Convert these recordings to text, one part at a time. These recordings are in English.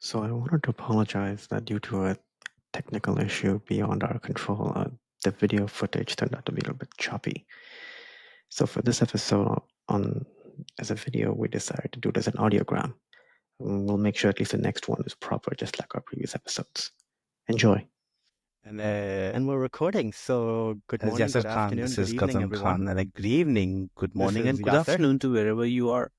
So I wanted to apologize that due to a technical issue beyond our control, the video footage turned out to be a little bit choppy. So for this episode on as a video, we decided to do it as an audiogram. We'll make sure at least the next one is proper, just like our previous episodes. Enjoy. And we're recording. So good As morning, Yasser good Khan, afternoon, this good is evening, Kazam everyone. Khan, and good evening, good This morning, is and good Yasser. afternoon to wherever you are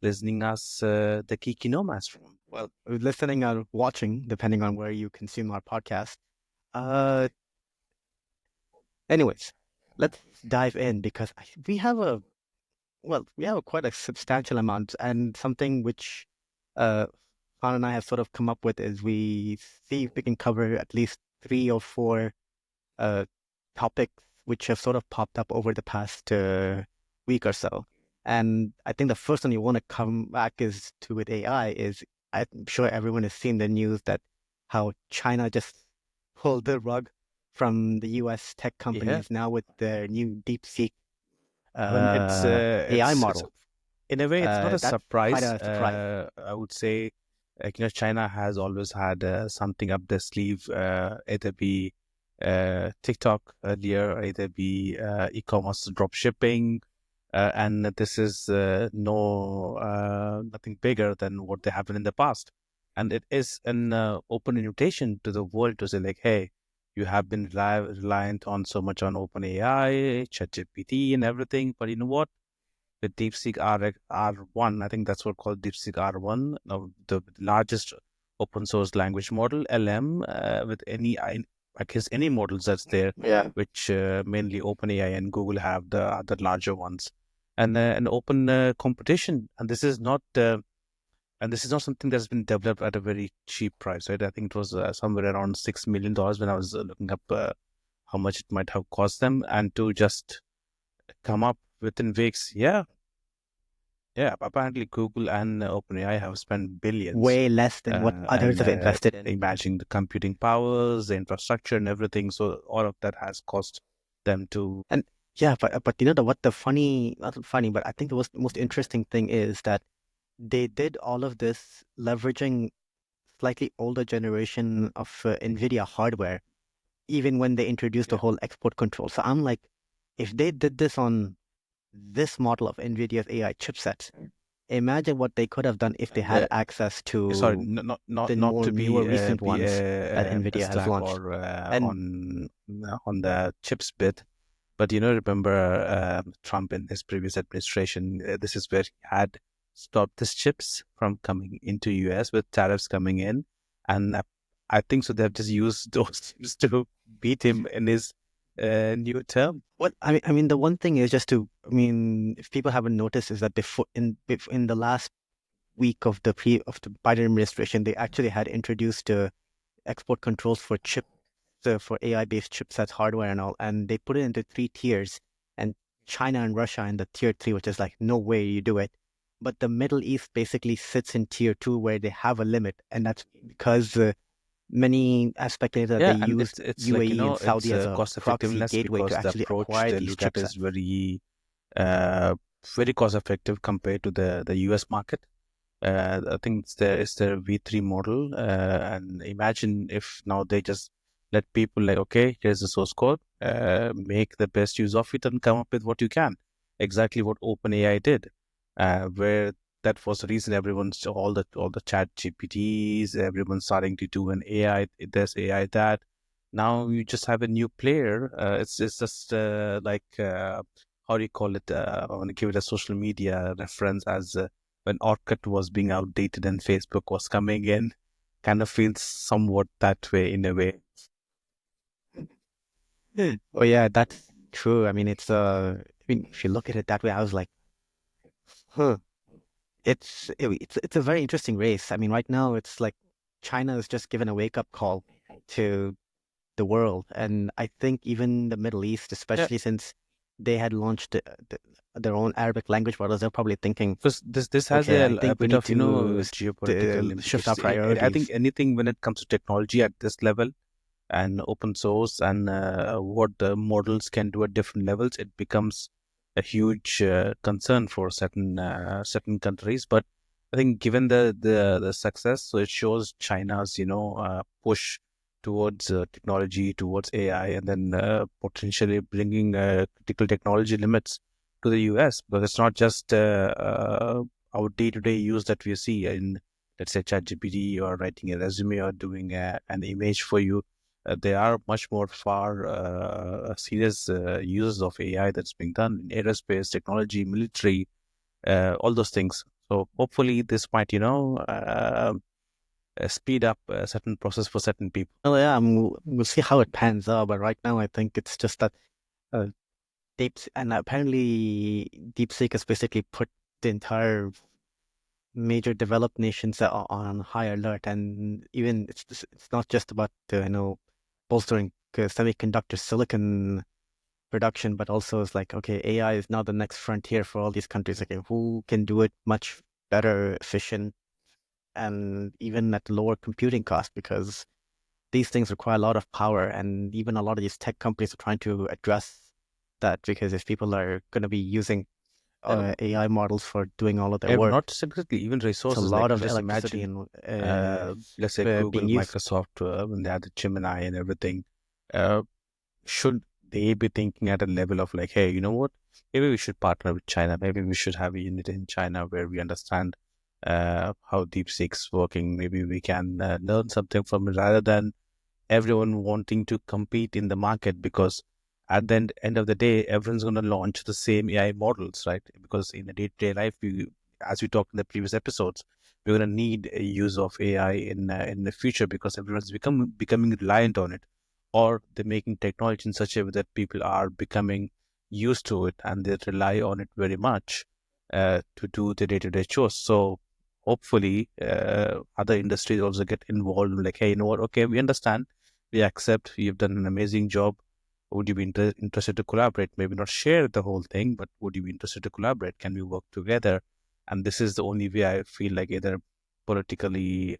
listening us the Kiki Nomads from. Well, listening or watching, depending on where you consume our podcast. Anyways, let's dive in because we have quite a substantial amount, and something which Khan and I have sort of come up with is we see if we can cover at least 3 or 4 uh, topics which have sort of popped up over the past week or so. And I think the first one you want to come back is to with AI is I'm sure everyone has seen the news that how China just pulled the rug from the US tech companies now with their new DeepSeek AI model. In a way, it's not a That's surprise. quite a surprise. I would say, China has always had something up their sleeve, either be TikTok earlier, either be e-commerce drop shipping, and this is nothing bigger than what they have been in the past. And it is an open invitation to the world to say like, hey, you have been reliant on so much on OpenAI, ChatGPT, and everything, but you know what? With DeepSeek R1, I think that's what called DeepSeek R1, the largest open source language model, LM, with I guess any models that's there, which mainly OpenAI and Google have the other larger ones, and an open competition. And this is not something that's been developed at a very cheap price, right? I think it was somewhere around $6 million when I was looking up how much it might have cost them, and to just come up within weeks, yeah. Apparently Google and OpenAI have spent billions. Way less than what others have invested in. Imagine the computing powers, the infrastructure and everything. So all of that has cost them to... And yeah, but you know what the funny, not funny, but I think the most interesting thing is that they did all of this leveraging slightly older generation of NVIDIA hardware, even when they introduced the whole export control. So I'm like, if they did this on this model of NVIDIA's AI chipsets, imagine what they could have done if they had access to not the more to be newer recent ones that a NVIDIA has slack launched. or And on the chips bit. But remember Trump in his previous administration, this is where he had stopped these chips from coming into US with tariffs coming in. And I think so they've just used those chips to beat him in his new term. Well, I mean, the one thing is just to, if people haven't noticed, is that before in the last week of the Biden administration, they actually had introduced export controls for for AI-based chipsets, hardware, and all, and they put it into 3 tiers, and China and Russia in the tier 3, which is like no way you do it. But the Middle East basically sits in tier 2, where they have a limit, and that's because many have speculated that they used it's UAE like, and Saudi as a cost proxy effectiveness, gateway to because the actually approach acquire they these look at chipsets. is very cost effective compared to the US market. I think it's their V3 model, and imagine if now they just let people like, okay, here's the source code, make the best use of it and come up with what you can. Exactly what OpenAI did, where that was the reason everyone's all the chat GPTs, everyone's starting to do an AI this, AI that. Now you just have a new player. It's just like how do you call it? I want to give it a social media reference as when Orkut was being outdated and Facebook was coming in. Kind of feels somewhat that way in a way. Oh yeah, that's true. I mean, it's if you look at it that way, I was like, huh. It's a very interesting race. I mean, right now it's like China has just given a wake-up call to the world, and I think even the Middle East, especially since they had launched their own Arabic language models, they're probably thinking, Because this has okay, I a think we bit need of geopolitical to shift our implications. I think priorities. anything when it comes to technology at this level and open source and what the models can do at different levels, it becomes a huge concern for certain countries. But I think given the success, so it shows China's push towards technology, towards AI, and then potentially bringing critical technology limits to the US, because it's not just our day-to-day use that we see in, let's say, ChatGPT, or writing a resume, or doing an image for you. There are much more far serious uses of AI that's being done in aerospace, technology, military, all those things. So hopefully this might, speed up a certain process for certain people. Well, yeah, we'll see how it pans out. But right now, I think it's just that uh, and apparently DeepSeek has basically put the entire major developed nations on high alert, and even it's not just about bolstering semiconductor silicon production, but also it's like, okay, AI is now the next frontier for all these countries. Okay, who can do it much better, efficient, and even at lower computing cost, because these things require a lot of power, and even a lot of these tech companies are trying to address that, because if people are going to be using Um, AI models for doing all of their work, Not specifically, even it's a resources. Like lot of just electricity imagine, and let's say being Google, used. Microsoft, when they had the Gemini and everything. Uh, should they be thinking at a level of like, hey, you know what? Maybe we should partner with China. Maybe we should have a unit in China where we understand how DeepSeek's working. Maybe we can learn something from it, rather than everyone wanting to compete in the market, because at the end of the day, everyone's going to launch the same AI models, right? Because in the day-to-day life, as we talked in the previous episodes, we're going to need a use of AI in the future, because everyone's becoming reliant on it, or they're making technology in such a way that people are becoming used to it and they rely on it very much to do the day-to-day chores. So hopefully other industries also get involved, like, hey, you know what, okay, we understand, we accept, you've done an amazing job. Would you be interested to collaborate? Maybe not share the whole thing, but would you be interested to collaborate? Can we work together? And this is the only way I feel like, either politically,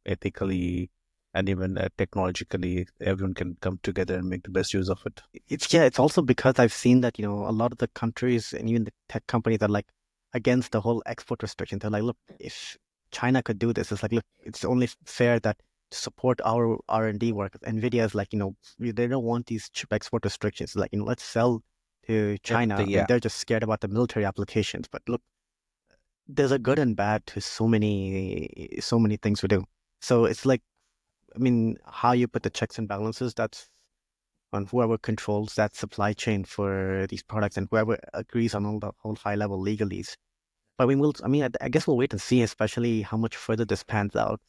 ethically, and even technologically, everyone can come together and make the best use of it. It's also because I've seen that, a lot of the countries and even the tech companies are like against the whole export restrictions. They're like, look, if China could do this, it's like, look, it's only fair that to support our R&D work. NVIDIA is like, they don't want these chip export restrictions. Like, let's sell to China. I mean, Yeah. they're just scared about the military applications. But look, there's a good and bad to so many things we do. So it's like, I mean, how you put the checks and balances, that's on whoever controls that supply chain for these products, and whoever agrees on all the whole high level legalese. But I guess we'll wait and see, especially how much further this pans out.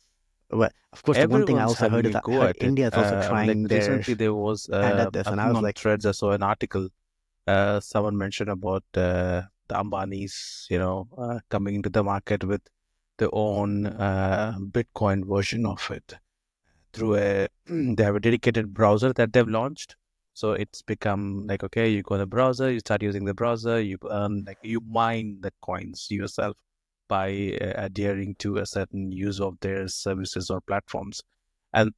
But of course, the one thing I Everyone's also heard having is a that I go heard at it. India is also I mean, like trying their recently there was, hand at this, I and I think was on like, Threads, I saw an article. Someone mentioned about the Ambanis, coming into the market with their own Bitcoin version of it through they have a dedicated browser that they've launched. So it's become like, okay, you go to the browser, you start using the browser, you earn, like, you mine the coins yourself by adhering to a certain use of their services or platforms. And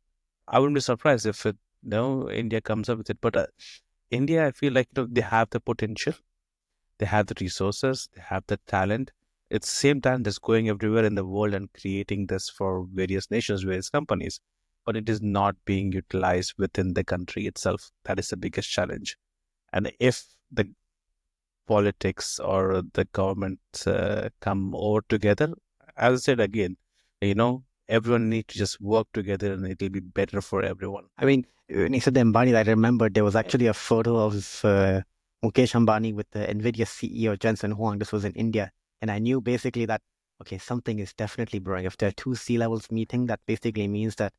I wouldn't be surprised if India comes up with it. But India, I feel like, they have the potential, they have the resources, they have the talent. It's same talent that's going everywhere in the world and creating this for various nations, various companies, but it is not being utilized within the country itself. That is the biggest challenge. And if the politics or the government come over together, as I said again, everyone needs to just work together and it'll be better for everyone. I mean, when you said the Ambani, I remember there was actually a photo of Mukesh Ambani with the NVIDIA CEO Jensen Huang. This was in India, and I knew basically that, okay, something is definitely brewing. If there are two C-levels meeting, that basically means that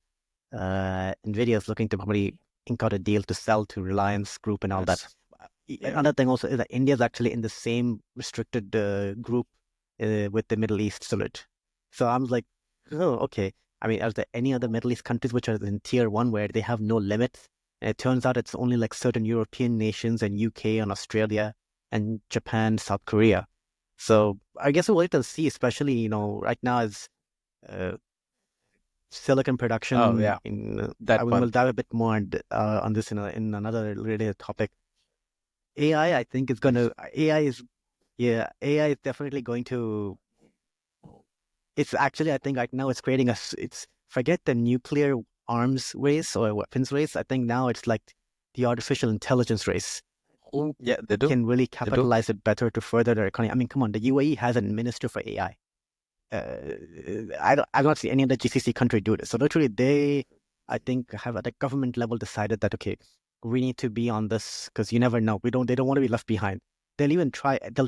NVIDIA is looking to probably ink out a deal to sell to Reliance Group and all that. Yes. Yeah. Another thing also is that India is actually in the same restricted group with the Middle East summit. So I'm like, oh, okay. I mean, are there any other Middle East countries which are in tier one where they have no limits? And it turns out it's only like certain European nations and UK and Australia and Japan, South Korea. So I guess we'll wait and see, especially, right now as uh, silicon Oh, production yeah. in That I mean, one. we'll dive a bit more on this in another related topic. AI, I think is going to AI is yeah, AI is definitely going to it's actually, I think right now it's creating it's forget the nuclear arms race or weapons race. I think now it's like the artificial intelligence race. Who Yeah, they do. can really They do. capitalize it better to further their economy? I mean, come on, the UAE has a minister for AI. I've not seen any other GCC country do this. So literally, I think, have at a government level decided that okay, we need to be on this because you never know. They don't want to be left behind. They'll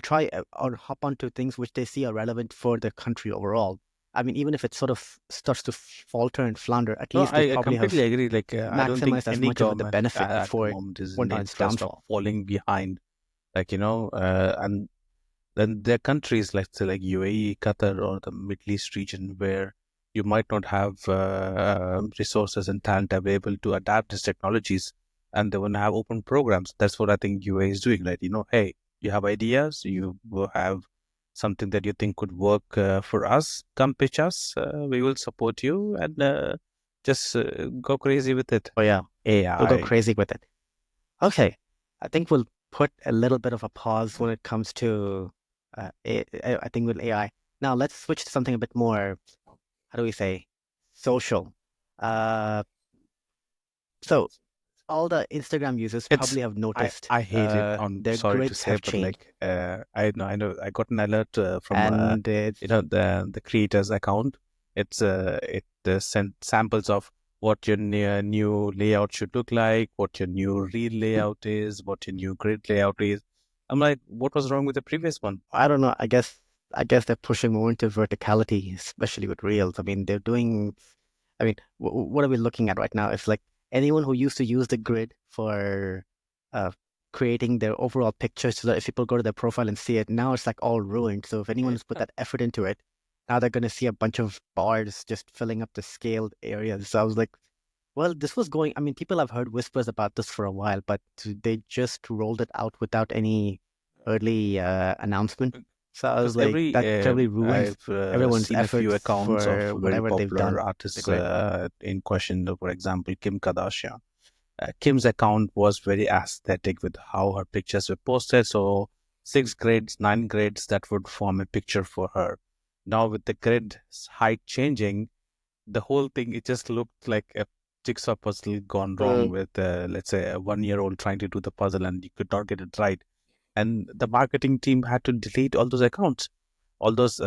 try or hop onto things which they see are relevant for the country overall. I mean, even if it sort of starts to falter and flounder, at No, least they I probably have completely agree. Like, I don't think maximized as any much of the government benefit at the before it moment is in went the on its interest of downfall. falling behind. Like, and then there are countries like, say, like UAE, Qatar, or the Middle East region where you might not have resources and talent available to adapt these technologies, and they want to have open programs. That's what I think UAE is doing, right? Hey, you have ideas, you will have something that you think could work for us, come pitch us, we will support you, and just go crazy with it. Oh yeah, we'll go AI. crazy with it. Okay, I think we'll put a little bit of a pause when it comes to I think with AI. Now let's switch to something a bit more, how do we say, social. Uh, so all the Instagram users It's probably have noticed I hate it. On their sorry to grids say, have but changed, like I know I got an alert from and it's the creator's account. It sent samples of what your new layout should look like, what your new reel layout is, what your new grid layout is. I'm like, what was wrong with the previous one? I don't know. I guess they're pushing more into verticality, especially with Reels. I mean, they're doing. I mean, what are we looking at right now? It's like anyone who used to use the grid for uh, creating their overall picture, so that if people go to their profile and see it, now it's like all ruined. So if anyone's put that effort into it, now they're going to see a bunch of bars just filling up the scaled areas. So I was like, well, this was going. I mean, people have heard whispers about this for a while, but they just rolled it out without any early announcement. So I was Because like, that probably ruins I've everyone's seen a few efforts accounts of for very whatever they've popular done. The artists grid. in question. For example, Kim Kardashian. Kim's account was very aesthetic with how her pictures were posted. So 6 grids, 9 grids, that would form a picture for her. Now with the grid height changing, the whole thing, it just looked like a jigsaw puzzle gone wrong with, let's say, a 1-year-old trying to do the puzzle and you could not get it right. And the marketing team had to delete all those accounts, all those,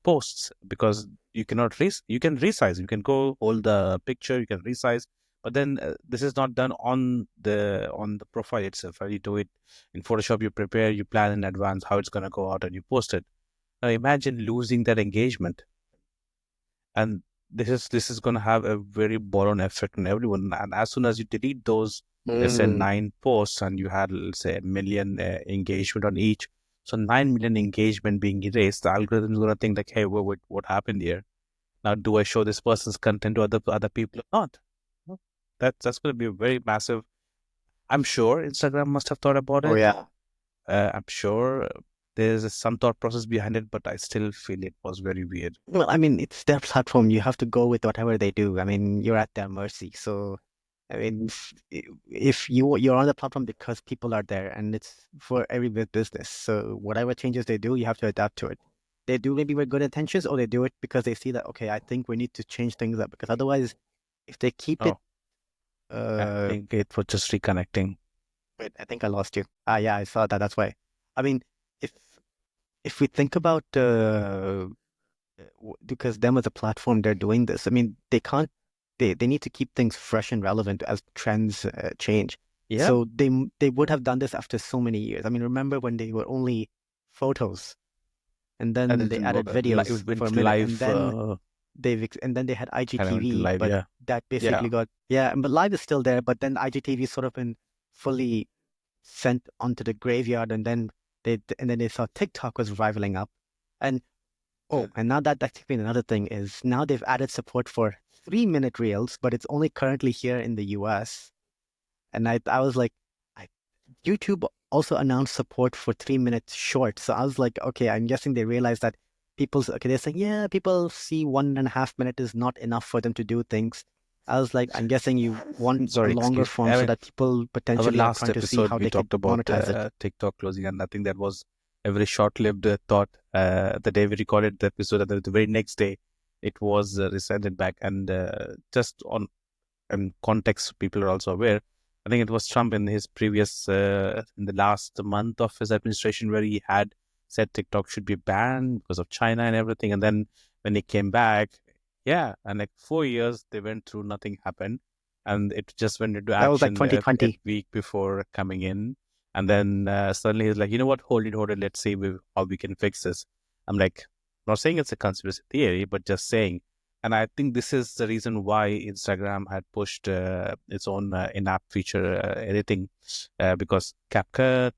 posts, because you cannot you can resize, you can go hold the picture, you can resize, but then this is not done on the profile itself. Right? You do it in Photoshop, you prepare, you plan in advance how it's going to go out, and you post it. Now imagine losing that engagement, and this is going to have a very bottom effect on everyone. And as soon as you delete those, let's say 9 posts, and you had, let's say, 1 million engagement on each, so 9 million engagement being erased, the algorithm is going to think like, hey, what happened here? Now, do I show this person's content to other people or not? No. That's going to be very massive. I'm sure Instagram must have thought about Oh it. yeah. I'm sure there's some thought process behind it, but I still feel it was very weird. Well, I mean, it's their platform. You have to go with whatever they do. I mean, you're at their mercy. So, I mean, if you're on the platform because people are there, and it's for every business. So whatever changes they do, you have to adapt to it. They do maybe with good intentions, or they do it because they see that okay, I think we need to change things up. Because otherwise, if they keep it, Oh, I think it was just reconnecting. wait, I think I lost you. Ah, yeah, I saw that. That's why. I mean, if we think about because them as a platform, they're doing this. I mean, they can't. They need to keep things fresh and relevant as trends change. Yeah. So they would have done this after so many years. I mean, remember when they were only photos, and And then it they didn't added work. It videos went for a to minute, live. and then they had Kind of went to IGTV, live. but Yeah. that basically got but live is still there, but then IGTV sort of been fully sent onto the graveyard, and then they saw TikTok was rivaling up, and and now that's been another thing is now they've added support for 3-minute reels, but it's only currently here in the US. And I was like, YouTube also announced support for 3-minute shorts. So I was like, okay, I'm guessing they realized that they're saying, yeah, people see 1.5 minute is not enough for them to do things. I was like, I'm guessing you want a Sorry, longer excuse form so that people our potentially are last trying to see episode how we they could talked about monetize it. TikTok closing, and I think that was every short-lived thought. The day we recorded the episode, and the very next day, it was rescinded back. And just on and context, people are also aware. I think it was Trump in his previous, in the last month of his administration, where he had said TikTok should be banned because of China and everything. And then when he came back, yeah, and like 4 years they went through, nothing happened, and it just went into That was like action a 2020. week before coming in. And then suddenly he's like, you know what, hold it, let's see how we can fix this. I'm like, not saying it's a conspiracy theory, but just saying. And I think this is the reason why Instagram had pushed its own in-app feature editing, because CapCut,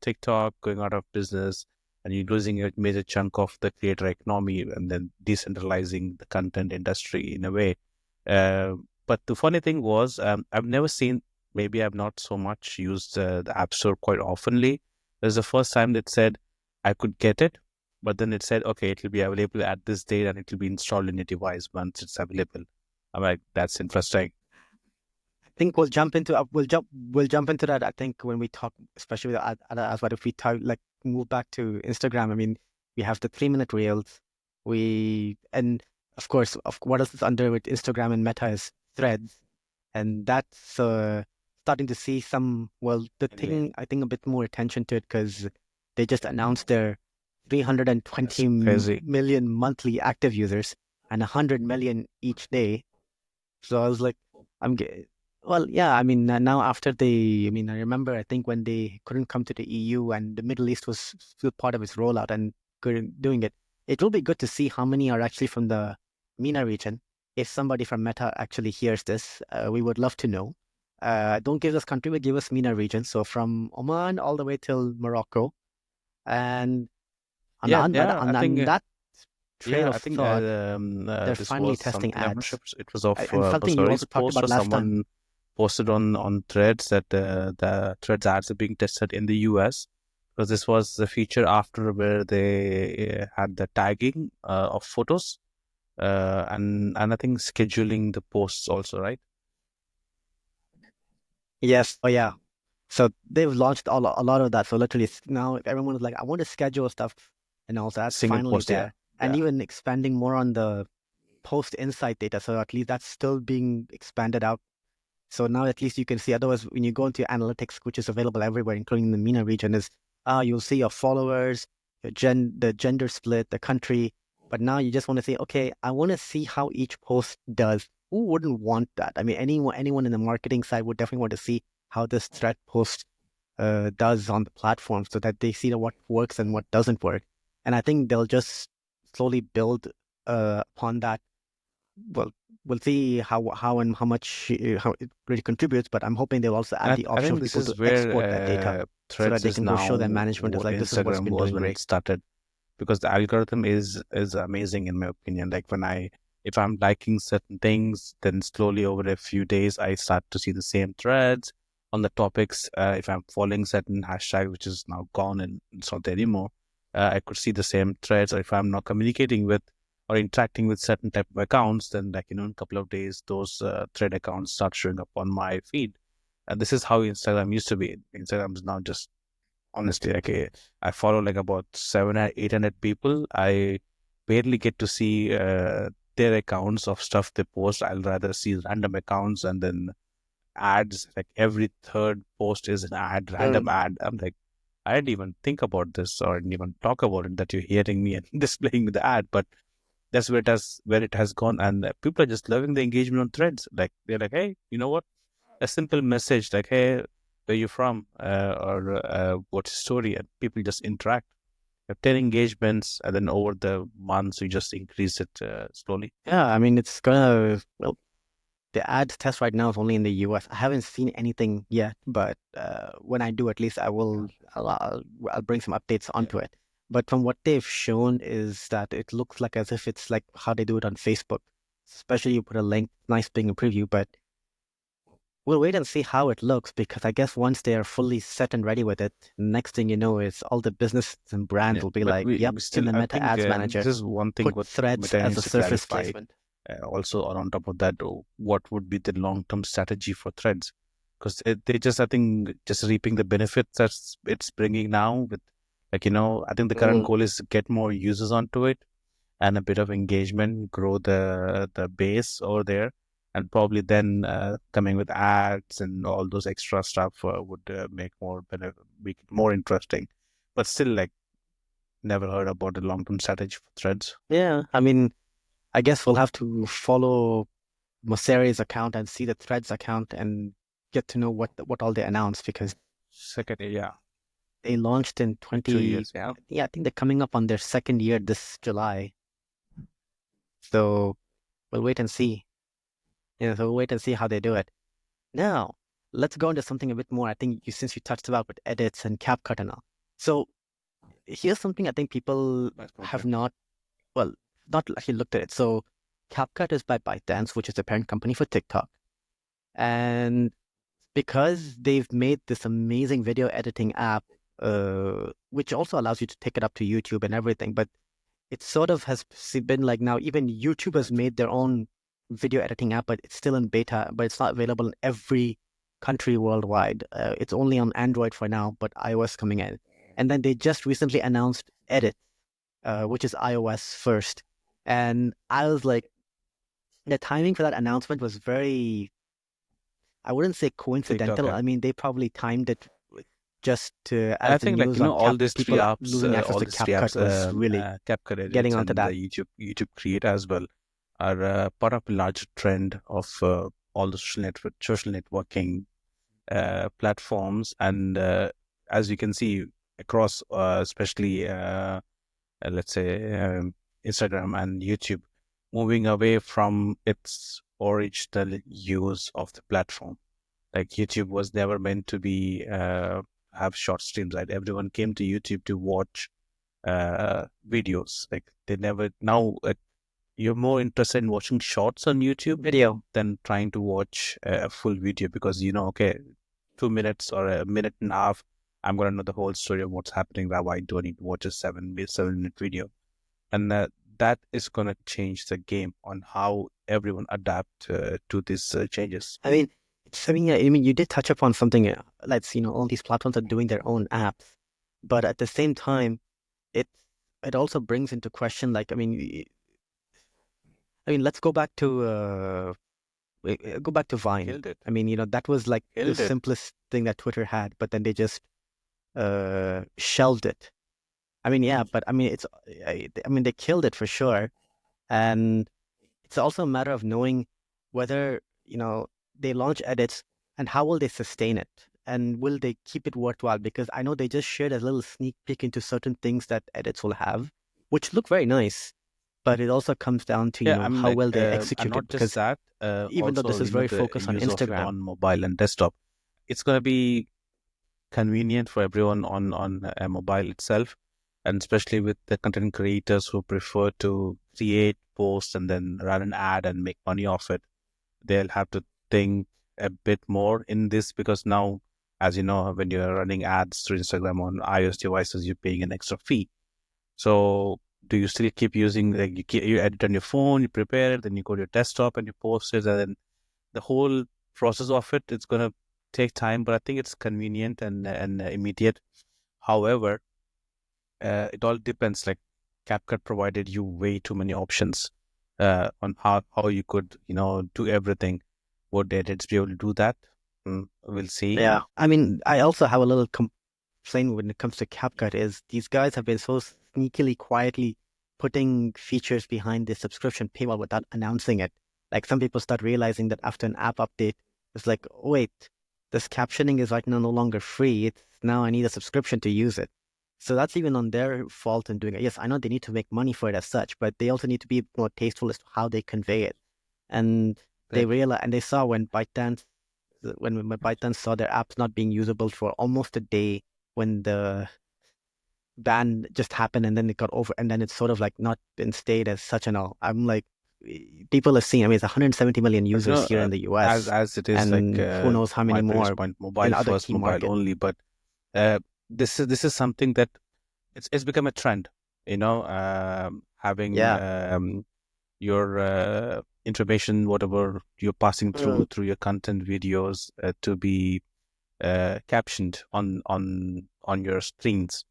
TikTok going out of business, and you're losing a major chunk of the creator economy, and then decentralizing the content industry in a way. But the funny thing was, I've never seen, maybe I've not so much used the App Store quite oftenly. There's the first time that said I could get it, but then it said, okay, it will be available at this date and it will be installed in your device once it's available. I'm like, that's interesting. I think we'll jump into that. I think when we talk, especially with as what if we talk, like move back to Instagram. I mean, we have the 3-minute reels. And of course, what else is under with Instagram and Meta is threads, and that's starting to see the thing, I think, a bit more attention to it because they just announced their 320 million monthly active users and 100 million each day. So I was like, well, yeah, I mean, now after I remember, I think when they couldn't come to the EU and the Middle East was still part of its rollout and doing it, it will be good to see how many are actually from the MENA region. If somebody from Meta actually hears this, we would love to know. Don't give us country, but give us MENA region. So from Oman all the way till Morocco. And on that train of thought, they're finally testing ads. It was of And something you also talked about last time. Posted on Threads that the Threads ads are being tested in the US, because this was the feature after where they had the tagging of photos and I think scheduling the posts also, right? Yes. Oh yeah. So they've launched a lot of that. So literally now everyone is like, I want to schedule stuff, and also that's Single finally post, there. yeah. And even expanding more on the post insight data. So at least that's still being expanded out. So now at least you can see. Otherwise, when you go into analytics, which is available everywhere, including the MENA region, you'll see your followers, the gender split, the country. But now you just want to say, okay, I want to see how each post does. Who wouldn't want that? I mean, anyone in the marketing side would definitely want to see how this thread post does on the platform, so that they see what works and what doesn't work. And I think they'll just slowly build upon that. Well, we'll see how and how much how it really contributes, but I'm hoping they'll also add the option for people to export that data so that they can go show their management is like, this is what's been doing when great. it started, because the algorithm is amazing in my opinion. Like if I'm liking certain things, then slowly over a few days I start to see the same threads on the topics. If I'm following certain hashtag, which is now gone and it's not there anymore, I could see the same threads. Or if I'm not communicating with or interacting with certain type of accounts, then in a couple of days, those thread accounts start showing up on my feed. And this is how Instagram used to be. Instagram is now just, honestly, I follow like about 700 or 800 people. I barely get to see their accounts of stuff they post. I'll rather see random accounts and then ads. Like every third post is an ad, random ad. I'm like, I didn't even think about this or I didn't even talk about it, that you're hearing me and displaying the ad. But that's where it has gone, and people are just loving the engagement on threads. Like they're like, hey, you know what? A simple message like, hey, where you from, or what's your story, and people just interact. You have 10 engagements, and then over the months you just increase it slowly. Yeah, I mean, it's gonna the ad test right now is only in the US. I haven't seen anything yet, but when I do, at least I'll bring some updates onto it. But from what they've shown is that it looks like as if it's like how they do it on Facebook. Especially you put a link, nice being a preview, but we'll wait and see how it looks, because I guess once they are fully set and ready with it, next thing you know is all the business and brands will be like, yep, in the Meta Ads Manager, this is one thing put threads as a surface placement. Also, on top of that, what would be the long-term strategy for threads? Because they just, I think, just reaping the benefits that it's bringing now with Like, I think the current goal is to get more users onto it and a bit of engagement, grow the base over there, and probably then coming with ads and all those extra stuff would make make it more interesting. But still, like, never heard about the long-term strategy for Threads. Yeah, I mean, I guess we'll have to follow Mosseri's account and see the Threads account and get to know what all they announced, because Second, yeah, they launched in 2 years, yeah. I think they're coming up on their second year this July. So we'll wait and see. So we'll wait and see how they do it. Now, let's go into something a bit more. I think since you touched about with edits and CapCut and all. So here's something I think people have not actually looked at it. So CapCut is by ByteDance, which is the parent company for TikTok. And because they've made this amazing video editing app, which also allows you to take it up to YouTube and everything, but it sort of has been like now even YouTube has made their own video editing app, but it's still in beta, but it's not available in every country worldwide. It's only on Android for now, but iOS coming in. And then they just recently announced Edit, which is iOS first. And I was like, the timing for that announcement was very, I wouldn't say coincidental. TikTok, yeah. I mean, they probably timed it just to, I as the think, like, news on all these three people apps, losing access all to these three CapCut apps, was really CapCut Edits getting onto and that. the YouTube Create as well, are part of a larger trend of all the social networking platforms, and as you can see across, especially let's say Instagram and YouTube, moving away from its original use of the platform. Like, YouTube was never meant to be have short streams, right? Everyone came to YouTube to watch videos. Like, they never now. You're more interested in watching shorts on YouTube Video. than trying to watch a full video, because okay, 2 minutes or a minute and a half, I'm gonna know the whole story of what's happening. Why do I need to watch a 7-minute video? And that is gonna change the game on how everyone adapt to these changes. I mean, you did touch upon something. Like, all these platforms are doing their own apps, but at the same time, it also brings into question, like, I mean, let's go back to Vine. Killed it. I mean, that was like the Killed it. simplest thing that Twitter had, but then they just shelved it. I mean, yeah, but I mean, they killed it for sure, and it's also a matter of knowing whether they launch edits and how will they sustain it, and will they keep it worthwhile? Because I know they just shared a little sneak peek into certain things that edits will have, which look very nice, but it also comes down to how well they execute and not it. Because just that, even though also, this is very focused on use of it Instagram, on mobile and desktop, it's going to be convenient for everyone on a mobile itself, and especially with the content creators who prefer to create, post, and then run an ad and make money off it. They'll have to think a bit more in this, because now, as you know, when you're running ads through Instagram on iOS devices, you're paying an extra fee. So do you still keep using, like, you edit on your phone, you prepare it, then you go to your desktop and you post it, and then the whole process of it, it's going to take time, but I think it's convenient and immediate. However, it all depends. Like, CapCut provided you way too many options on how you could do everything. Would edits be able to do that? We'll see. yeah. I mean, I also have a little complaint when it comes to CapCut is these guys have been so sneakily, quietly putting features behind the subscription paywall without announcing it. Like, some people start realizing that after an app update, it's like, oh, wait, this captioning is right now no longer free. It's now I need a subscription to use it. So that's even on their fault in doing it. Yes, I know they need to make money for it as such, but they also need to be more tasteful as to how they convey it. And they realized, and they saw when ByteDance saw their apps not being usable for almost a day when the ban just happened, and then it got over, and then it's sort of like not been stayed as such and all. I'm like, people are seeing. I mean, it's 170 million users here in the US, as it is, and like, who knows how many my previous more point, in mobile other first, key mobile markets. only. But this is something that it's become a trend. Having your information, whatever you're passing through your content videos, to be captioned on your screens.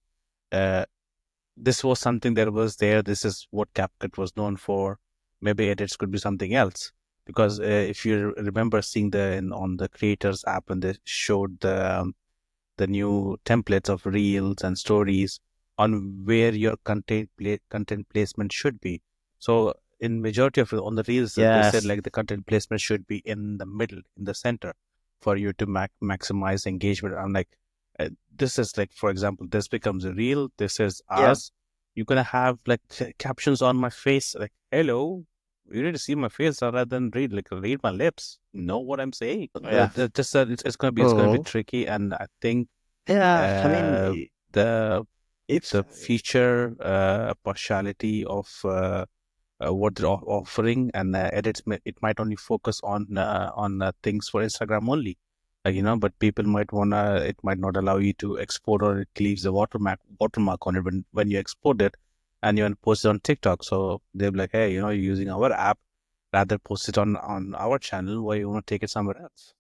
this was something that was there. This is what CapCut was known for. Maybe edits could be something else. Because if you remember seeing on the creators app when they showed the new templates of reels and stories on where your content placement should be. So in majority of on the reels, they said Yes. like the content placement should be in the middle, in the center, for you to maximize engagement. I'm like, this is like, for example, this becomes a reel. This is Yeah. us. You're gonna have like captions on my face, like "Hello." You need to see my face rather than read my lips. Know what I'm saying? Yeah. Just it's gonna be Oh. tricky, and I think Yeah. I mean, the it's feature partiality of what they're offering and edits, it might only focus on things for Instagram only, but people might wanna, it might not allow you to export, or it leaves a watermark on it when you export it and you want to post it on TikTok. So they're like, hey, you're using our app, rather post it on our channel. Why you want to take it somewhere else?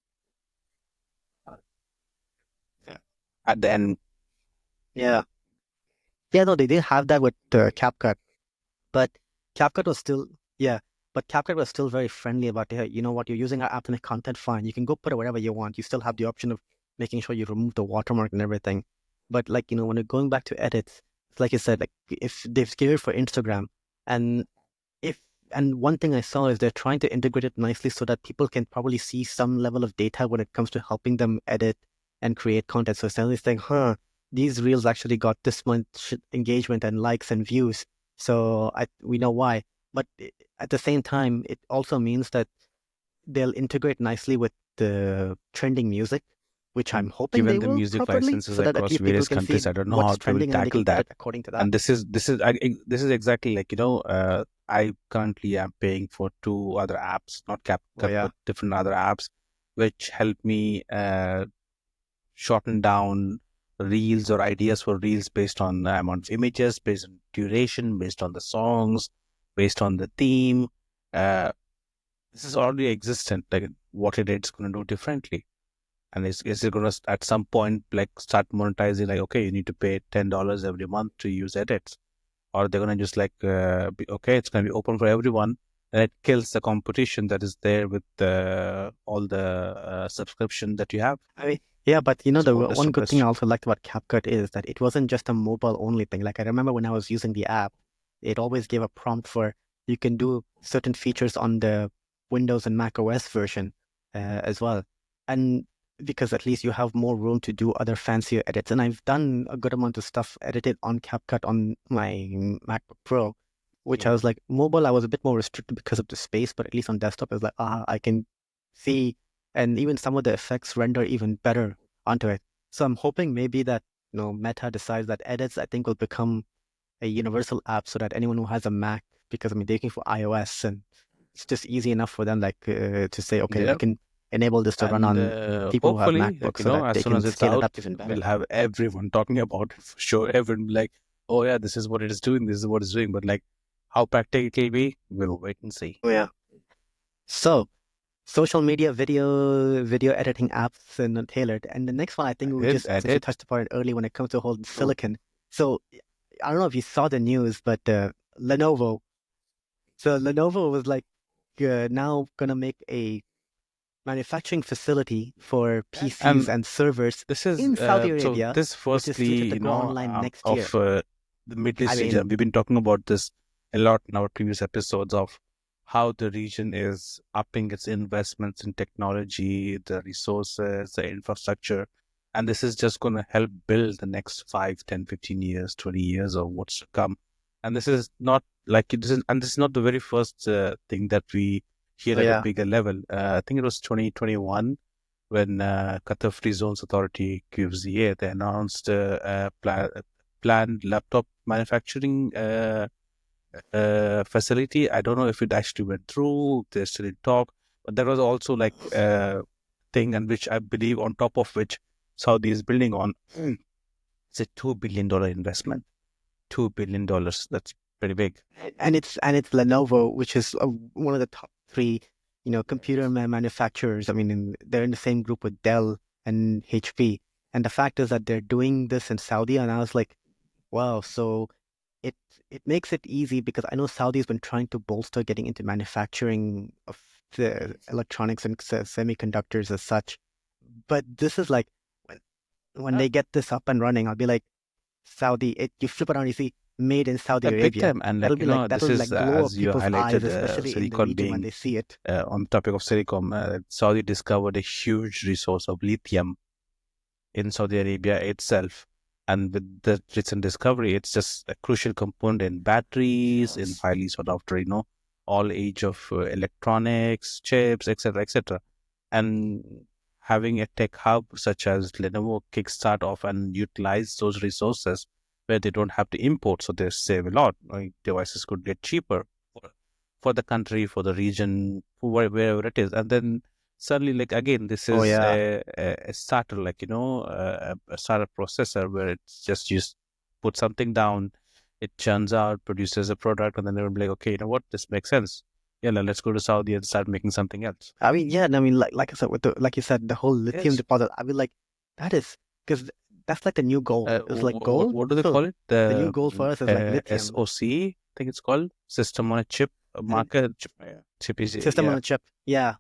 Yeah. At the end, Yeah. Yeah, no, they did have that with CapCut, but CapCut was still, but CapCut was still very friendly about, hey, you know what, you're using our app to make content, fine. You can go put it wherever you want. You still have the option of making sure you remove the watermark and everything. But like, when you're going back to edits, it's like you said, like if they've scared for Instagram, and if and one thing I saw is they're trying to integrate it nicely so that people can probably see some level of data when it comes to helping them edit and create content. So suddenly saying, these reels actually got this much engagement and likes and views. So we know why. But at the same time, it also means that they'll integrate nicely with the trending music, which I'm hoping given they the will music properly, licenses so that at across least people various can see countries, I don't know what's how they will trending and they tackle can that. edit according to that. And this is exactly like, I currently am paying for two other apps, not Oh CapCut, yeah. but different other apps, which help me shorten down reels or ideas for reels based on the amount of images, based on duration, based on the songs, based on the theme. Uh, this is already existent. Like what it's going to do differently, and is it going to at some point like start monetizing? Like, okay, you need to pay $10 every month to use edits, or they're going to just like okay, it's going to be open for everyone, and it kills the competition that is there with all the subscription that you have. I mean, yeah, but the That's one the good thing I best. also liked about CapCut is that it wasn't just a mobile only thing. Like I remember when I was using the app, it always gave a prompt for you can do certain features on the Windows and Mac OS version as well. And because at least you have more room to do other fancier edits. And I've done a good amount of stuff edited on CapCut on my MacBook Pro, which I was like, mobile, I was a bit more restricted because of the space, but at least on desktop, it's like, I can see, and even some of the effects render even better onto it. So I'm hoping maybe that Meta decides that edits, I think, will become a universal app so that anyone who has a Mac, because I mean they're looking for iOS, and it's just easy enough for them, like to say, okay, we Yeah, can enable this to run and on people who have hopefully, like, MacBooks so that as they soon can as it's scale it out, up even we'll better. have everyone talking about it for sure. Everyone like, oh yeah, this is what it is doing. This is what it's doing. But like, how practical it will be, we'll wait and see. Oh yeah. So social media video editing apps and tailored. And the next one, I think we Edit, just, since you edit. touched upon it early when it comes to whole Oh, silicon. So I don't know if you saw the news, but Lenovo. So Lenovo was like now gonna make a manufacturing facility for PCs and and servers this is in Saudi so. Arabia, This which is firstly, slated to go online next of year. the Middle I East region. mean, We've been talking about this a lot in our previous episodes of how the region is upping its investments in technology, the resources, the infrastructure, and this is just going to help build the next 5, 10, 15 years, 20 years, or what's to come. And this is not like this is not the very first thing that we hear oh at a yeah, bigger level. I think it was 2021 when Qatar Free Zones Authority (QFZA) they announced planned laptop manufacturing facility. I don't know if it actually went through. They're still in talk, but there was also like thing, and which I believe on top of which Saudi is building on. It's a $2 billion investment. $2 billion. That's pretty big. and it's Lenovo, which is one of the top three, computer manufacturers. I mean, they're in the same group with Dell and HP. And the fact is that they're doing this in Saudi, and I was like, Wow. So it it makes it easy because I know Saudi's been trying to bolster getting into manufacturing of the electronics and semiconductors as such. But this is like when they get this up and running, I'll be like, Saudi, you flip it around, you see made in Saudi Big Arabia. time. And That'll this is, like blow up as you people's eyes, highlighted, especially in the silicon region when being they see it. on the topic of silicon, Saudi discovered a huge resource of lithium in Saudi Arabia itself. And with the recent discovery, it's just a crucial component in batteries, in highly sought after, all age of electronics, chips, etc., etc. And having a tech hub such as Lenovo kickstart off and utilize those resources where they don't have to import, so they save a lot. Like, devices could get cheaper for the country, for the region, wherever it is. And then suddenly, like, again, this Oh is yeah. a starter, like, a starter processor where it's just put something down, it churns out, produces a product, and then they'll be like, okay, you know what, this makes sense. Yeah, let's go to Saudi and start making something else. I mean, yeah, and I mean, like I said, like you said, the whole lithium Yes. deposit. I mean, like that is because that's like the new gold. It's like gold. What do they So call it? the new gold for us is like lithium. SoC, I think it's called System on a Chip market. Chip is, System on yeah. a chip. Yeah.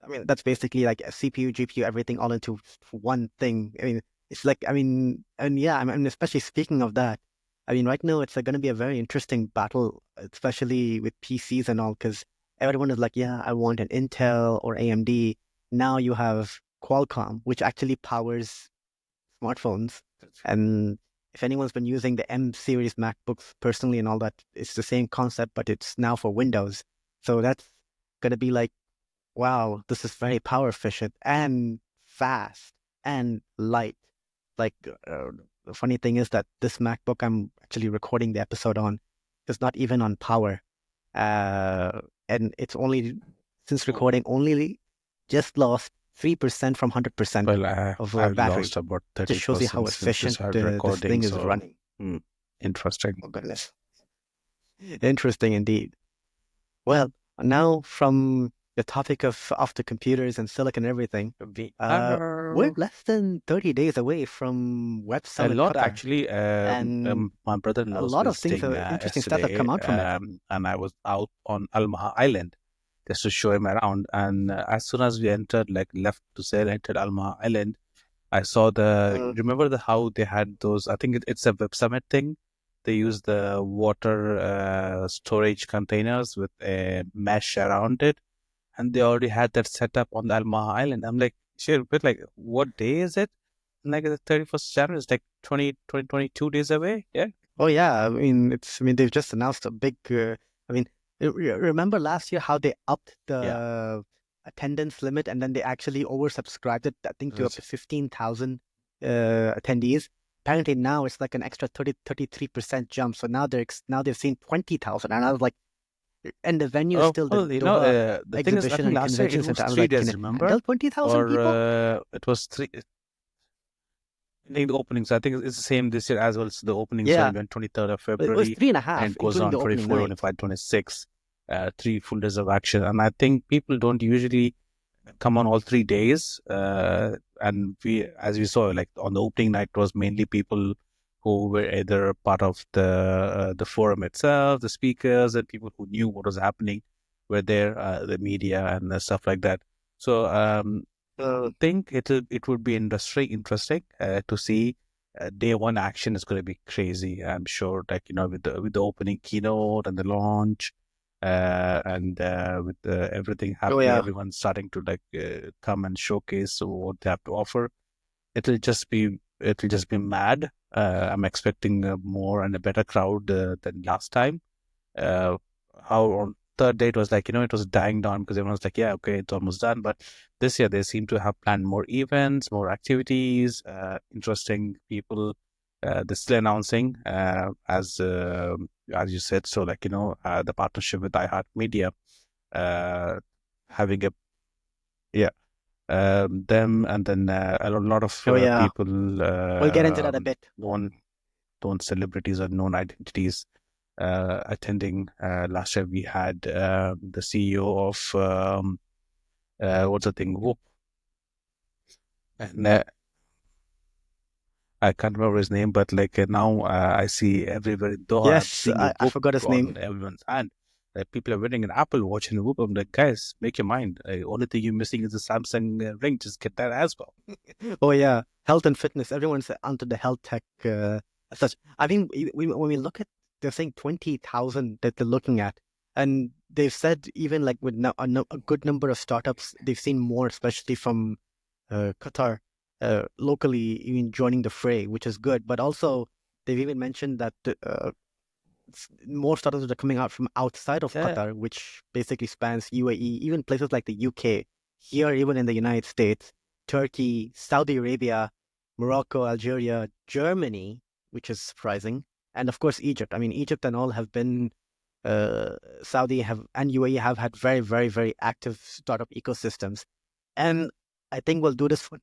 I mean, that's basically like a CPU, GPU, everything all into one thing. I mean, it's like, I mean, and yeah, I mean, especially speaking of that, I mean, right now it's going to be a very interesting battle, especially with PCs and all, because everyone is like, yeah, I want an Intel or AMD. Now you have Qualcomm, which actually powers smartphones. And if anyone's been using the M series MacBooks personally and all that, it's the same concept, but it's now for Windows. So that's going to be like, wow, this is very power efficient and fast and light. Like, the funny thing is that this MacBook I'm actually recording the episode on is not even on power. And it's only, since recording, only just lost 3% from 100% Well, of I've battery. lost about Just shows you how 30% since we efficient started this recording. thing is So, running. interesting. Oh, goodness. Interesting indeed. Well, now from the topic of the computers and silicon and everything, we're less than 30 days away from Web A Summit lot, Qatar. actually. And My a brother-in-law was lot of things, visiting interesting stuff have yesterday, come out from it. and I was out on Al Maha Island just to show him around. And as soon as we entered, like left to sail, entered Al Maha Island, I saw remember how they had those, I think it's a Web Summit thing. They use the water storage containers with a mesh around it, and they already had that set up on the Al Maha Island. I'm like, shit, but like, what day is it? Like the 31st January, it's like 22 days away. Yeah. Oh yeah, I mean they've just announced a big. I mean, remember last year how they upped Yeah. the attendance limit and then they actually oversubscribed it, I think, to up to 15,000 attendees. Apparently now it's like an extra 33% jump. So now they've seen 20,000, and I was like, and the venue is still the the thing is, I exhibition think and last year convention it was center. I was 3 like, days, can it remember? handle 20,000 Or people? it was 3. I think the openings, I think it's the same this year as well. So the openings Yeah, went 23rd of but it was February 3.5, and goes including on the opening 24, night. 25, 26. 3 full days of action. And I think people don't usually come on all 3 days. And as we saw, like on the opening night, it was mainly people who were either part of the forum itself, the speakers, and people who knew what was happening were there, the media and stuff like that. So I think it would be interesting to see. Day one action is going to be crazy. I'm sure, like with the opening keynote and the launch, and with everything Oh happening, yeah. everyone's starting to like come and showcase what they have to offer. It'll just be mad. I'm expecting more and a better crowd than last time. How on third day it was like, it was dying down because everyone was like, yeah, okay, it's almost done. But this year they seem to have planned more events, more activities, interesting people. They're still announcing, as you said. So like, the partnership with iHeartMedia, having them, and then a lot of Oh yeah. people, We'll get into that a bit. known celebrities or known identities attending. Last year we had the CEO of what's the thing, Whoop, and I can't remember his name, but like now I see everywhere in Doha, I'm Yes, seeing a I whoop forgot his name. on everyone's hand. Like people are wearing an Apple Watch and a whoop. I'm like, guys, make your mind. Only thing you're missing is a Samsung ring. Just get that as well. Oh yeah, health and fitness. Everyone's onto the health tech as such. I mean, when we look at, they're saying 20,000 that they're looking at, and they've said even like with a good number of startups, they've seen more, especially from Qatar, locally, even joining the fray, which is good. But also, they've even mentioned that more startups that are coming out from outside of Yeah. Qatar, which basically spans UAE, even places like the UK, here, even in the United States, Turkey, Saudi Arabia, Morocco, Algeria, Germany, which is surprising, and of course Egypt. I mean, Egypt and all have been Saudi have and UAE have had very, very, very active startup ecosystems, and I think we'll do this for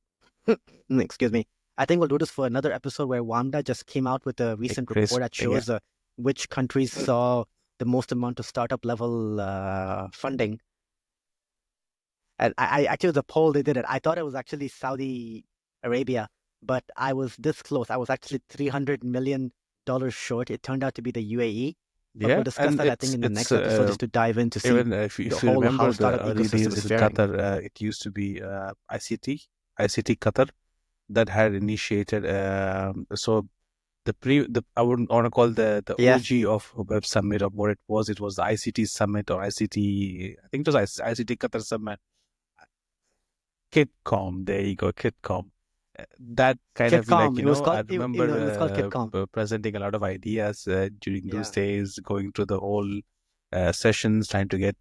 excuse me. I think we'll do this for another episode where Wanda just came out with a recent report that Yeah. shows which countries saw the most amount of startup level funding. And I actually, the poll they did it. I thought it was actually Saudi Arabia, but I was this close. I was actually $300 million short. It turned out to be the UAE. But Yeah, we'll discuss and that, I think, in the it's next episode, just to dive in to see even the if you whole how remember the startup early ecosystem days is in faring. Qatar, it used to be ICT Qatar that had initiated. So I wouldn't want to call the Yeah, OG of Web Summit of what it was. It was the ICT Summit or ICT. I think it was ICT Qatar Summit. KitCom. There you go, KitCom. That kind of like, KitCom. It was I called. It was called remember KitCom. presenting a lot of ideas during those Yeah. days, going through the whole sessions, trying to get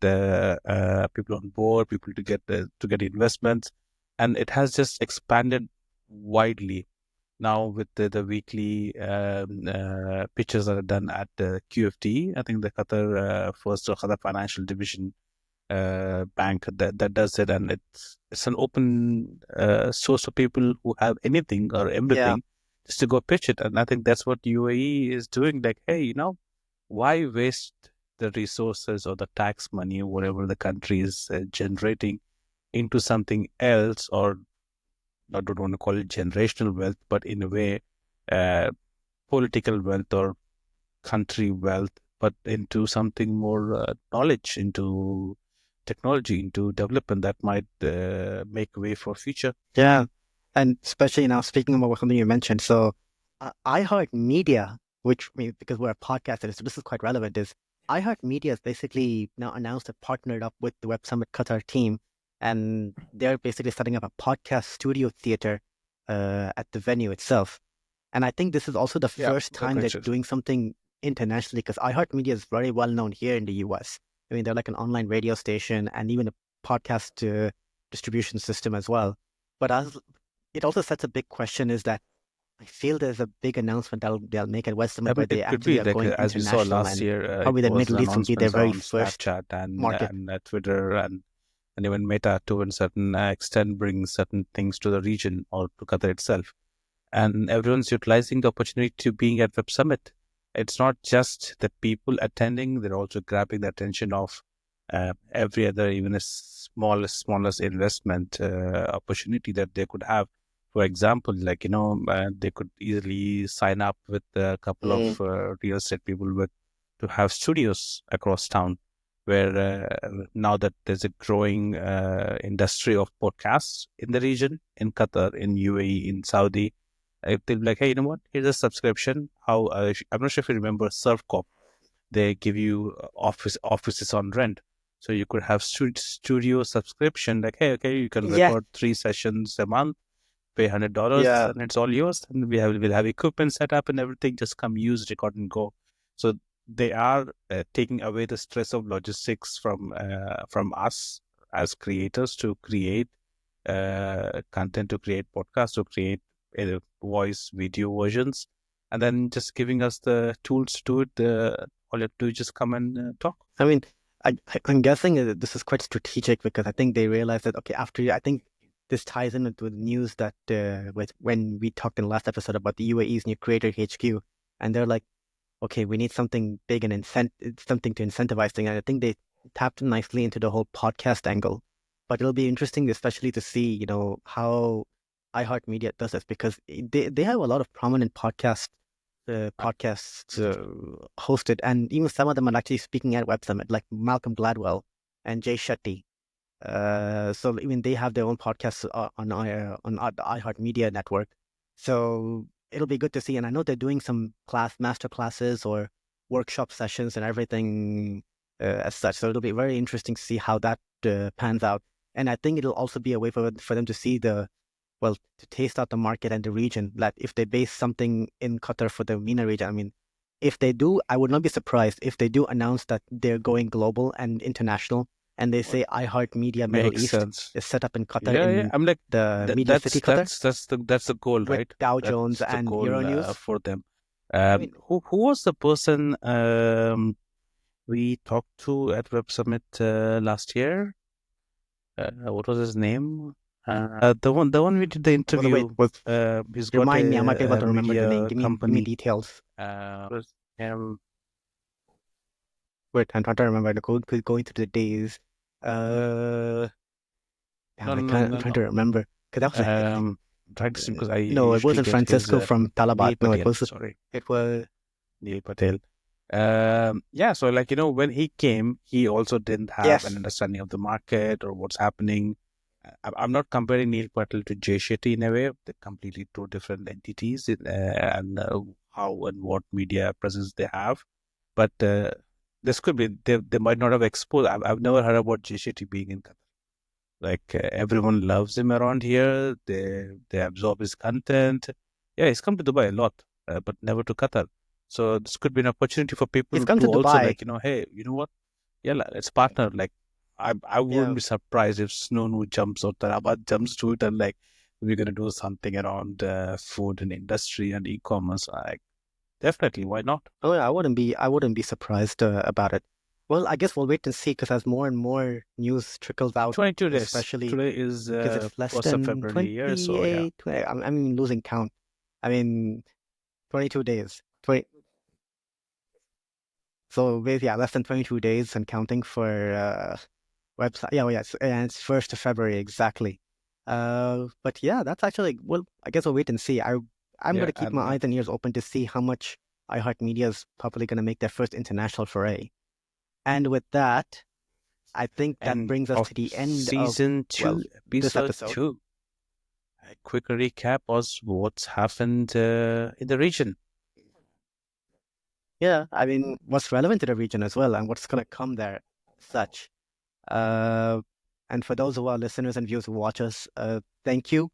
people on board, people to get investments, and it has just expanded widely now with the weekly pitches that are done at QFT. I think the Qatar first or Qatar Financial Division bank that does it, and it's an open source for people who have anything or Yeah. everything just to go pitch it. And I think that's what UAE is doing. Like, hey, why waste the resources or the tax money, whatever the country is generating, into something else, or I don't want to call it generational wealth, but in a way, uh, political wealth or country wealth, but into something more knowledge, into technology, into development that might make way for future. Yeah. And especially now, speaking about something you mentioned, so iHeartMedia, which I mean, because we're a podcast, so this is quite relevant, is iHeartMedia has basically now announced and partnered up with the Web Summit Qatar team, and they're basically setting up a podcast studio theater at the venue itself. And I think this is also the Yeah, first that time makes they're sense. doing something internationally, because iHeartMedia is very well known here in the US. I mean, they're like an online radio station and even a podcast distribution system as well. But as it also sets a big question is that I feel there's a big announcement they'll make at West I Summit mean, where they it could actually be are like going as we saw international, last and year, it probably the was Middle East will be their announcements very on first Snapchat market. and Twitter and even Meta to a certain extent bring certain things to the region or to Qatar itself. And everyone's utilizing the opportunity to being at Web Summit. It's not just the people attending; they're also grabbing the attention of every other, even a smallest investment opportunity that they could have. For example, like they could easily sign up with a couple of real estate people to have studios across town. Where now that there's a growing industry of podcasts in the region, in Qatar, in UAE, in Saudi, they'll be like, hey, you know what? Here's a subscription. I'm not sure if you remember SurfCorp. They give you offices on rent, so you could have studio subscription. Like, hey, okay, you can Yeah, record 3 sessions a month, pay $100, yeah, and it's all yours. And we'll have equipment set up and everything. Just come use, record, and go. So they are taking away the stress of logistics from us as creators to create content, to create podcasts, to create voice, video versions, and then just giving us the tools to do it. All you have to do is just come and talk. I mean, I'm guessing that this is quite strategic, because I think they realized that, okay, I think this ties in with the news that with when we talked in the last episode about the UAE's new Creator HQ, and they're like, okay, we need something big and something to incentivize things. And I think they tapped nicely into the whole podcast angle. But it'll be interesting, especially to see, how iHeartMedia does this because they have a lot of prominent podcasts hosted, and even some of them are actually speaking at Web Summit, like Malcolm Gladwell and Jay Shetty. So even they have their own podcasts on the iHeartMedia network. So it'll be good to see. And I know they're doing some master classes or workshop sessions and everything as such. So it'll be very interesting to see how that pans out. And I think it'll also be a way for them to see to taste out the market and the region. That if they base something in Qatar for the MENA region, I mean, if they do, I would not be surprised if they do announce that they're going global and international, and they say iHeartMedia Middle Makes East sense. is set up in Qatar Yeah, in I'm like the media city Qatar that's the goal, with right? Dow Jones That's the and goal Euronews. for them. I mean, Who was the person we talked to at Web Summit last year? What was his name? The one we did the interview. He's got remind me, I might be able to remember the name. media Give me company. details. Was him. Wait, I'm trying to remember. Going through the days. I'm trying to remember because that was Trying to because I no, it usually wasn't get Francisco his from Talabat. Neil No, Patel, it was Neil Patel. Yeah, so like, when he came, he also didn't have an understanding of the market or what's happening. I'm not comparing Neil Patel to Jay Shetty in a way. They're completely two different entities and how and what media presence they have. But this could be, they might not have exposed. I've never heard about Jay Shetty being in Qatar. Like everyone loves him around here. They absorb his content. Yeah, he's come to Dubai a lot, but never to Qatar. So this could be an opportunity for people He's come to to also Dubai. like, hey, you know what? Yeah, let's partner. Like I wouldn't be surprised if Snonu jumps or Tarabat jumps to it and like we're gonna do something around food and industry and e-commerce. Like definitely, why not? Oh yeah, I wouldn't be surprised about it. Well, I guess we'll wait and see because as more and more news trickles out, 22 days. especially Today is because it's less 1st of than February here, so yeah. 28. I'm losing count. I mean, 22 days. 20. So basically, yeah, less than 22 days and counting for website. Yeah, well, yes, and it's 1st of February exactly. But yeah, that's actually, well, I guess we'll wait and see. I'm going to keep my eyes and ears open to see how much iHeartMedia is probably going to make their first international foray. And with that, I think that brings us to the end season 2, this episode. 2. A quick recap was what's happened in the region. Yeah, I mean, what's relevant to the region as well and what's going to come there, such. And for those of our listeners and viewers who watch us, thank you.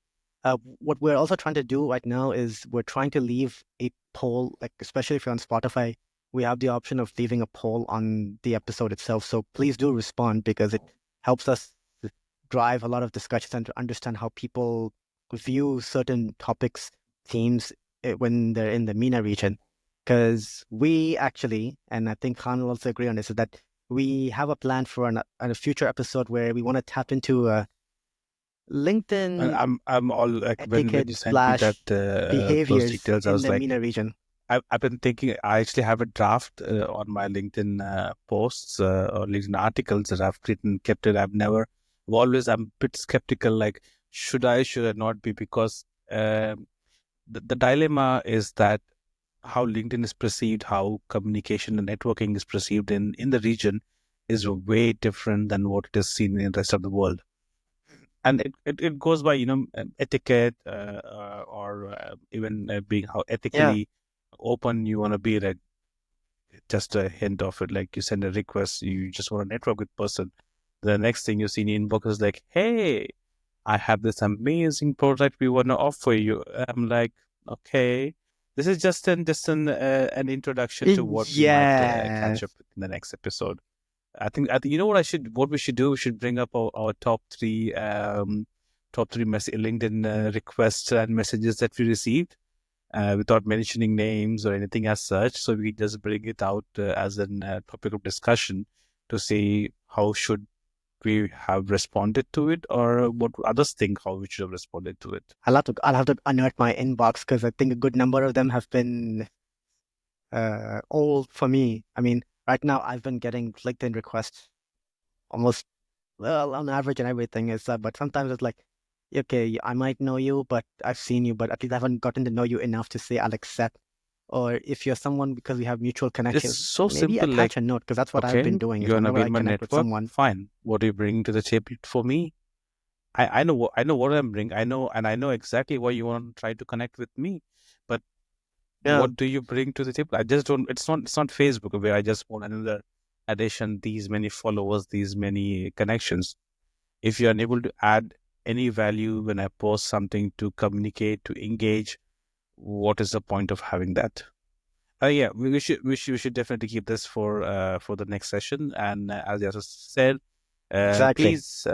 What we're also trying to do right now is we're trying to leave a poll, like especially if you're on Spotify, we have the option of leaving a poll on the episode itself. So please do respond because it helps us drive a lot of discussions and to understand how people view certain topics, themes when they're in the MENA region. Because we actually, and I think Khan will also agree on this, is that we have a plan for a future episode where we want to tap into LinkedIn. I'm all like when you sent me that behaviors those details, I was in the like, MENA region. I've been thinking. I actually have a draft on my LinkedIn posts or LinkedIn articles that I've written, kept it. I'm a bit skeptical. Like, should I not be? Because the dilemma is that how LinkedIn is perceived, how communication and networking is perceived in the region is way different than what it is seen in the rest of the world. And it goes by, etiquette or even being how ethically open you want to be. Like just a hint of it, like you send a request, you just want to network with person. The next thing you see in your inbox is like, hey, I have this amazing product we want to offer you. I'm like, okay, this is just an introduction to what we might catch up with in the next episode. I think you know what we should do. We should bring up our top three LinkedIn requests and messages that we received without mentioning names or anything as such. So we just bring it out as a topic of discussion to see how should we have responded to it, or what others think how we should have responded to it. I'll have to unearth my inbox because I think a good number of them have been all for me. I mean, right now I've been getting LinkedIn requests almost, well, on average and everything is, but sometimes it's like okay, I might know you, but I've seen you, but at least I haven't gotten to know you enough to say I'll accept. Or if you're someone because we have mutual It's connections, so maybe simple. Like, attach a note because that's what I've okay, been doing is you're gonna whenever be I in my connect with network. someone. Fine. What do you bring to the table for me? I know what I'm bringing. I know exactly why you want to try to connect with me. But Yeah, what do you bring to the table? I just don't. It's not Facebook where I just want another addition, these many followers, these many connections. If you're unable to add any value when I post something to communicate, to engage, what is the point of having that? Yeah, we should definitely keep this for the next session. And as I just said, exactly. please,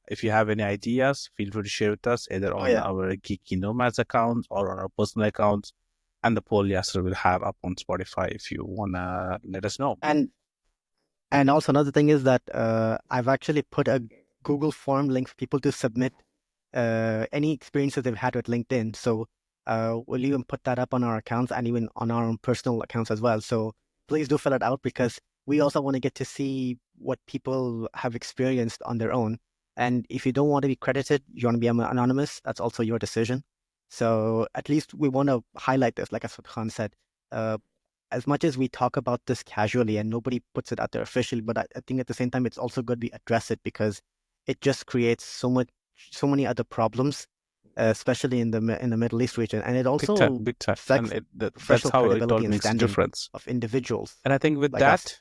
if you have any ideas, feel free to share with us either Oh on yeah. our Geeky Nomads account or on our personal accounts. And the poll Yasser will have up on Spotify if you wanna let us know. And also another thing is that I've actually put a Google form link for people to submit any experiences they've had with LinkedIn. So we'll even put that up on our accounts and even on our own personal accounts as well. So please do fill it out because we also want to get to see what people have experienced on their own. And if you don't want to be credited, you want to be anonymous, that's also your decision. So at least we want to highlight this, like as Khan said. Uh, as much as we talk about this casually and nobody puts it out there officially, but I think at the same time it's also good we address it because it just creates so many other problems, especially in the Middle East region, and it also Big time. affects And that's professional how it all credibility and makes a standing difference. of individuals And I think with like us. that,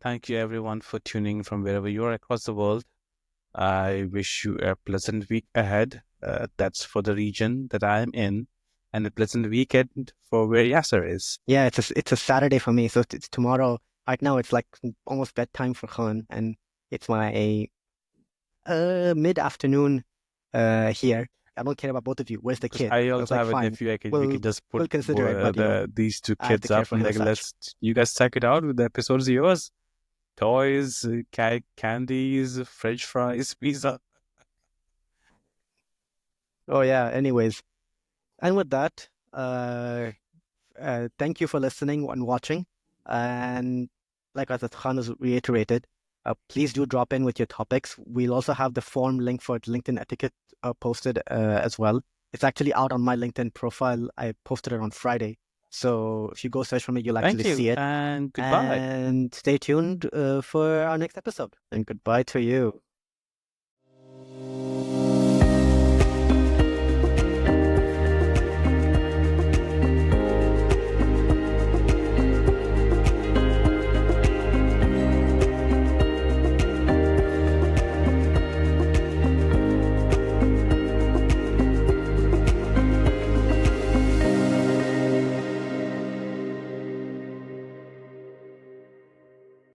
thank you everyone for tuning from wherever you are across the world. I wish you a pleasant week ahead. That's for the region that I am in, and a pleasant weekend for where Yasser is. Yeah, it's a Saturday for me, so it's tomorrow. Right now it's like almost bedtime for Khan, and it's my mid-afternoon here. I don't care about both of you. Where's the Because kid? I I was also like, have a fine, nephew. We we'll can just put we'll consider it, but these two I have to kids care up for and him like as such. you guys check it out with the episodes of yours. Toys, candies, French fries, pizza. Oh yeah. Anyways, and with that, thank you for listening and watching. And like as Khan has reiterated, please do drop in with your topics. We'll also have the form link for LinkedIn etiquette posted as well. It's actually out on my LinkedIn profile. I posted it on Friday. So if you go search for me, you'll actually Thank you see it. and goodbye. And stay tuned for our next episode. And goodbye to you.